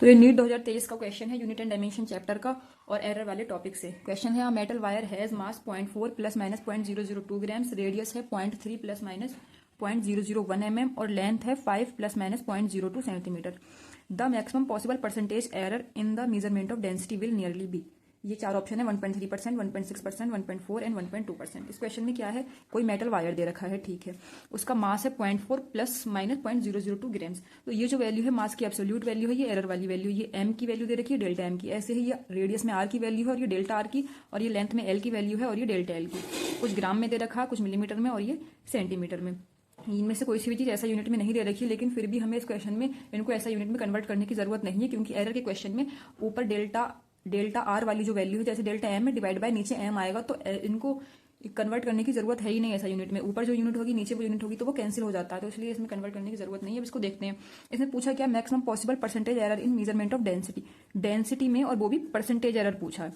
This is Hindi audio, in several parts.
तो ये नीट 2023 का क्वेश्चन है यूनिट एंड डायमेंशन चैप्टर का और एरर वाले टॉपिक से। क्वेश्चन है metal wire has mass 0.4 plus minus 0.002 grams, radius है 0.3 प्लस माइनस 0.001 mm और लेंथ है 5 plus minus 0.02 centimetre. The maximum possible percentage error in the measurement of density will nearly be. ये चार ऑप्शन है 1.3%, 1.6%, 1.4 एंड 1.2%। इस क्वेश्चन में क्या है, कोई मेटल वायर दे रखा है, ठीक है, उसका मास है 0.4 प्लस माइनस 0.002 ग्राम्स। तो ये जो वैल्यू है मास की एब्सोल्यूट वैल्यू है, ये एरर वाली वैल्यू, ये एम की वैल्यू दे रखी है, डेल्टा एम की। ऐसे ही ये रेडियस में आर की वैल्यू है और ये डेल्टा आर की, और ये लेंथ में एल की वैल्यू है और ये डेल्टा एल की। कुछ ग्राम में दे रखा है, कुछ मिलीमीटर में और ये सेंटीमीटर में। इनमें से कोई सी भी चीज ऐसा यूनिट में नहीं दे रखी, लेकिन फिर भी हमें इस क्वेश्चन में इनको ऐसा यूनिट में कन्वर्ट करने की जरूरत नहीं है, क्योंकि एरर के क्वेश्चन में ऊपर डेल्टा आर वाली जो वैल्यू है, जैसे डेल्टा एम में डिवाइड बाय नीचे एम आएगा, तो इनको कन्वर्ट करने की जरूरत है ही नहीं ऐसा यूनिट में। ऊपर जो यूनिट होगी नीचे वो यूनिट होगी, तो वो कैंसिल हो जाता है, तो इसलिए इसमें कन्वर्ट करने की जरूरत नहीं है। अब इसको देखते हैं। इसमें पूछा क्या, maximum possible percentage error in measurement of density, density में, और वो भी परसेंटेज एरर पूछा है।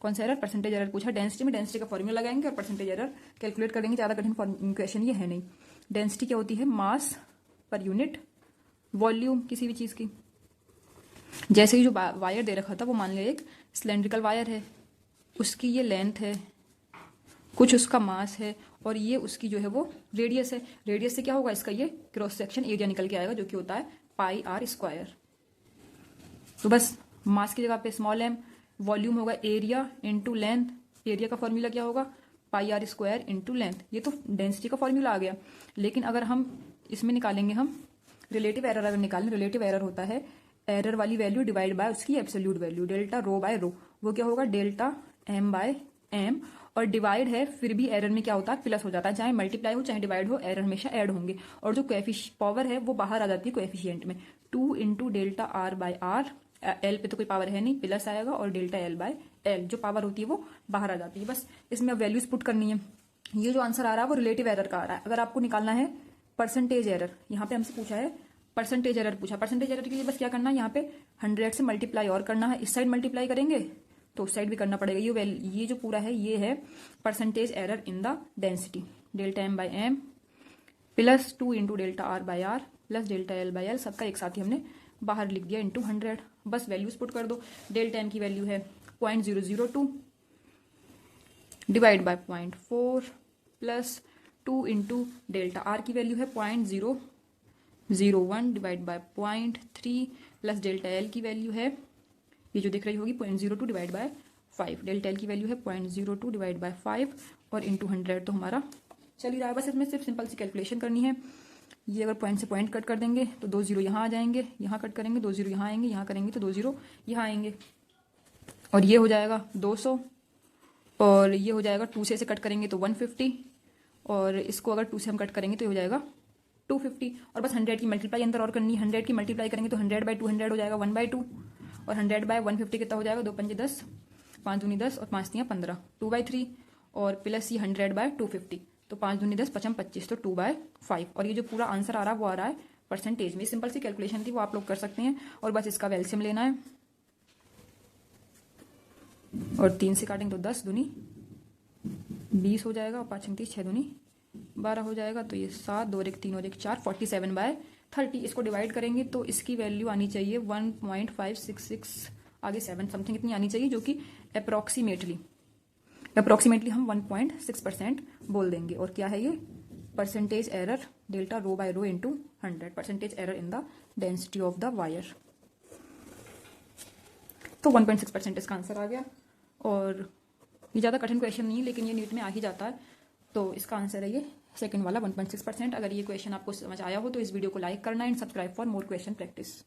कौन सा एरर? परसेंटेज एरर पूछा। डेंसिटी में डेंसिटी का फॉर्मूला लगाएंगे और परसेंटेज एरर कैलकुलेट करेंगे। ज्यादा कठिन क्वेश्चन ये है नहीं। डेंसिटी क्या होती है? मास पर यूनिट वॉल्यूम किसी भी चीज की। जैसे ही जो वायर दे रखा था वो मान लिया एक सिलेंड्रिकल वायर है, उसकी ये लेंथ है, कुछ उसका मास है, और ये उसकी जो है वो रेडियस है। रेडियस से क्या होगा, इसका ये क्रॉस सेक्शन एरिया निकल के आएगा, जो कि होता है पाई आर स्क्वायर। तो बस मास की जगह पे स्मॉल एम, वॉल्यूम होगा एरिया इंटू लेंथ। एरिया का फॉर्मूला क्या होगा? पाई आर स्क्वायर इंटू लेंथ। ये तो डेंसिटी का फॉर्मूला आ गया। लेकिन अगर हम इसमें निकालेंगे, हम रिलेटिव एरर अगर निकालें, रिलेटिव एरर होता है एरर वाली वैल्यू डिवाइड बाय उसकी absolute value, delta rho by rho. वो क्या होगा? Delta M by M. और डिवाइड है, फिर भी एरर में क्या होता है, प्लस हो जाता है। चाहे मल्टीप्लाई हो चाहे डिवाइड हो, एरर हमेशा ऐड होंगे। और जो पावर है वो बाहर आ जाती है कोएफिशिएंट में। 2 into delta r by r, l पे तो कोई पावर है नहीं, प्लस आएगा, और डेल्टा एल बाय एल, जो पावर होती है वो बाहर आ जाती है। बस इसमें अब वैल्यूज पुट करनी है। ये जो आंसर आ रहा है वो रिलेटिव एरर का आ रहा है। अगर आपको निकालना है परसेंटेज एरर, यहाँ पे हमसे पूछा है परसेंटेज एरर पूछा। परसेंटेज एरर के लिए बस क्या करना है, यहाँ पे 100 से मल्टीप्लाई और करना है। इस साइड मल्टीप्लाई करेंगे तो उस साइड भी करना पड़ेगा। ये जो पूरा है ये है percentage error in the density, delta M by m plus 2 into delta r by r plus delta l by l, सबका एक साथ ही हमने बाहर लिख दिया, इंटू 100। बस वैल्यूज पुट कर दो। डेल्टा एम की वैल्यू है 0.002 divide by 0.4 plus 2 into delta are की वैल्यू है 0.001 divide by 0.3 plus delta L की वैल्यू है, ये जो दिख रही होगी 0.02 डिवाइड बाय 5। डेल्टा एल की वैल्यू है 0.02 डिवाइड बाय 5 और इंटू 100 तो हमारा चल ही रहा है। बस इसमें सिर्फ सिंपल सी कैलकुलेशन करनी है। ये अगर पॉइंट से पॉइंट कट कर देंगे तो 2 0 यहाँ आ जाएंगे, यहाँ कट करेंगे 2 0 यहाँ आएंगे, यहाँ करेंगे तो 2 0 यहाँ आएंगे, और ये हो जाएगा 200, और ये हो जाएगा 2 से कट करेंगे तो 150, और इसको अगर 2 से हम कट करेंगे तो ये हो जाएगा 250। और बस 100 की मल्टीप्लाई अंदर और करनी है। 100 की मल्टीप्लाई करेंगे तो 100 बाय 200 हो जाएगा 1/2, और 100 बाय 150 कितना हो जाएगा, 2 पंजे 10, 5 दूनी 10 और 5 तियाँ 15, 2/3, और प्लस ये 100 बाय 250, तो 5 दूनी 10 5 25, तो 2/5। और ये जो पूरा आंसर आ रहा है वो आ रहा है परसेंटेज में। सिंपल सी कैलकुलेशन थी, वो आप लोग कर सकते हैं। और बस इसका एलसीएम लेना है, और 3 से काटेंगे तो 10 दूनी 20 हो जाएगा, और 5 30 6 दूनी 12 हो जाएगा, तो ये 7 2 1 3 और 1 4 47/30। इसको डिवाइड करेंगे तो इसकी वैल्यू आनी चाहिए 1.566, आगे 7 समथिंग इतनी आनी चाहिए, जो कि अप्रोक्सीमेटली हम 1.6% बोल देंगे। और क्या है ये? Percentage error delta rho by rho into 100, percentage error in the density of the wire. तो 1.6% इसका आंसर आ गया। और ये ज़्यादा कठिन क्वेश्चन नहीं है, लेकिन ये नीट में आ ही जाता है, तो इसका आंसर है ये सेकंड वाला 1.6%। अगर ये क्वेश्चन आपको समझ आया हो तो इस वीडियो को लाइक करना and subscribe for more question practice.